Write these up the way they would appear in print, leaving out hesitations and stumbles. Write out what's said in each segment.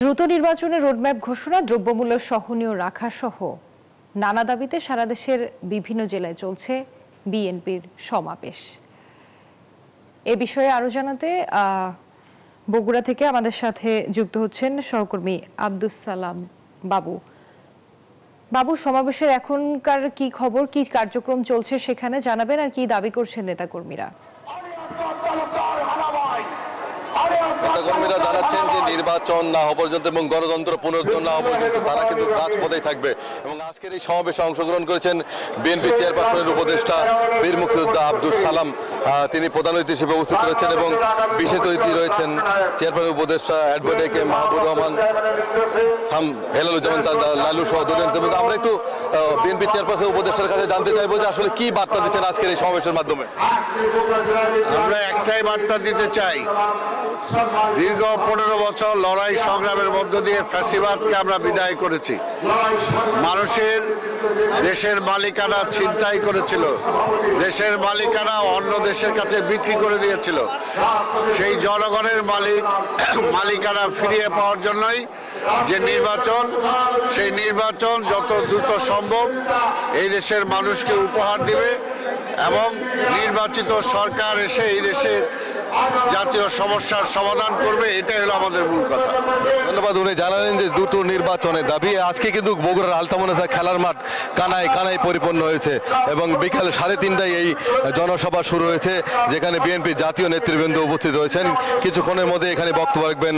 দ্রুত নির্বাচনের রোডম্যাপ ঘোষণা, দ্রব্যমূল্য সহনীয় রাখা সহ নানা দাবিতে সারা দেশের বিভিন্ন জেলায় চলছে বিএনপির সমাবেশ। এ বিষয়ে আরো জানাতে বগুড়া থেকে আমাদের সাথে যুক্ত হচ্ছেন সহকর্মী আব্দুস সালাম বাবু। সমাবেশের এখনকার কি খবর, কি কার্যক্রম চলছে সেখানে জানাবেন, আর কি দাবি করছেন নেতাকর্মীরা? নেতাকর্মীরা জানাচ্ছেন যে নির্বাচন না হওয়া পর্যন্ত এবং গণতন্ত্র পুনরুদ্ধার না হওয়া পর্যন্ত তারা কিন্তু রাজপথেই থাকবে। এবং আজকের এই সমাবেশে অংশগ্রহণ করেছেন বিএনপি চেয়ারপারসনের উপদেষ্টা বীর মুক্তিযোদ্ধা আব্দুস সালাম। তিনি প্রধান অতিথি হিসেবে উপস্থিত রয়েছেন এবং বিশেষ অতিথি রয়েছেন চেয়ারপারসন উপদেষ্টা অ্যাডভোকেট কে মাহবুবুর রহমান, হেলালুজ্জামান লালু সহ দলীয়। আমরা একটু বিএনপি চেয়ারপারসন উপদেষ্টার কাছে জানতে চাইবো যে আসলে কি বার্তা দিচ্ছেন আজকের এই সমাবেশের মাধ্যমে। আমরা একটাই বার্তা দিতে চাই, দীর্ঘ 15 বছর লড়াই সংগ্রামের মধ্য দিয়ে ফ্যাসিবাদকে আমরা বিদায় করেছি। মানুষের দেশের মালিকানা ছিনতাই করেছিল, দেশের মালিকানা অন্য দেশের কাছে বিক্রি করে দিয়েছিল। সেই জনগণের মালিকানা ফিরিয়ে পাওয়ার জন্যই যে নির্বাচন, সেই নির্বাচন যত দ্রুত সম্ভব এই দেশের মানুষকে উপহার দিবে এবং নির্বাচিত সরকার এসে এই দেশের জাতীয় সমস্যার সমাধান করবে, এটাই হলো আমাদের মূল কথা। ধন্যবাদ। উনি জানালেন যে দ্রুত নির্বাচনের দাবি। আজকে কিন্তু বগুড়ার আলতামনসা খেলার মাঠ কানায় কানায় পরিপূর্ণ হয়েছে এবং বিকাল 3:30টায় এই জনসভা শুরু হয়েছে, যেখানে বিএনপি জাতীয় নেতৃবৃন্দ উপস্থিত হয়েছেন। কিছুক্ষণের মধ্যে এখানে বক্তব্য রাখবেন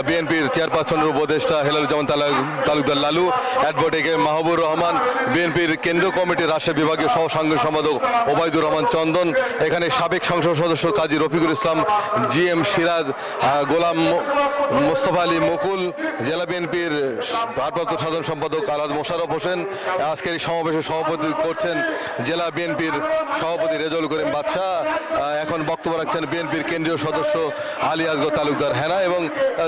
বিএনপির চেয়ারপারসনের উপদেষ্টা হেলালুজ্জামান তালুকদার লালু, অ্যাডভোকেট মাহবুবুর রহমান, বিএনপির কেন্দ্রীয় কমিটির রাজশাহী বিভাগীয় সহ সাংগঠনিক সম্পাদক ওবায়দুর রহমান চন্দন, এখানে সাবেক সংসদ সদস্য কাজী রফিকুল ইসলাম, জিএম সিরাজ, গোলাম মোস্তফা আলী মুকুল, জেলা বিএনপির ভারপ্রাপ্ত সাধারণ সম্পাদক আলহাজ মোশাররফ হোসেন। আজকের এই সমাবেশে সভাপতি করছেন জেলা বিএনপির সভাপতি রেজাউল করিম বাদশাহ। এখন বক্তব্য রাখছেন বিএনপির কেন্দ্রীয় সদস্য আলী আসগর তালুকদার হেনা এবং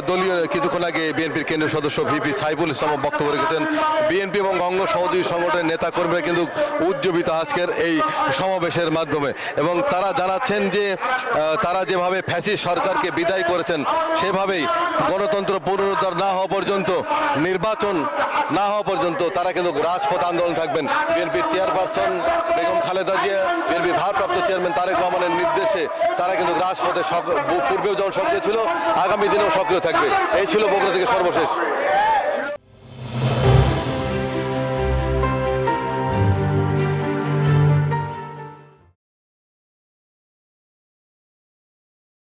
দলীয় কিছুক্ষণ আগে বিএনপির কেন্দ্রীয় সদস্য ভিপি সাইফুল ইসলাম বক্তব্য রেখেছেন। বিএনপি এবং অঙ্গ সহযোগী সংগঠনের নেতাকর্মীরা কিন্তু উজ্জীবিত আজকের এই সমাবেশের মাধ্যমে, এবং তারা জানাচ্ছেন যে তারা যেভাবে ফ্যাসিস্ট সরকারকে বিদায় করেছেন সেভাবেই গণতন্ত্র পুনরুদ্ধার না হওয়া পর্যন্ত, নির্বাচন না হওয়া পর্যন্ত তারা কিন্তু রাজপথ আন্দোলন থাকবেন। বিএনপির চেয়ারপারসন বেগম খালেদা জিয়া, বিএনপির ভারপ্রাপ্ত চেয়ারম্যান তারেক রহমানের নির্দেশে তারা কিন্তু রাজপথে পূর্বেও যেমন সক্রিয় ছিল, আগামী দিনেও সক্রিয় থাকবে। এই ছিল বগুড়া থেকে সর্বশেষ।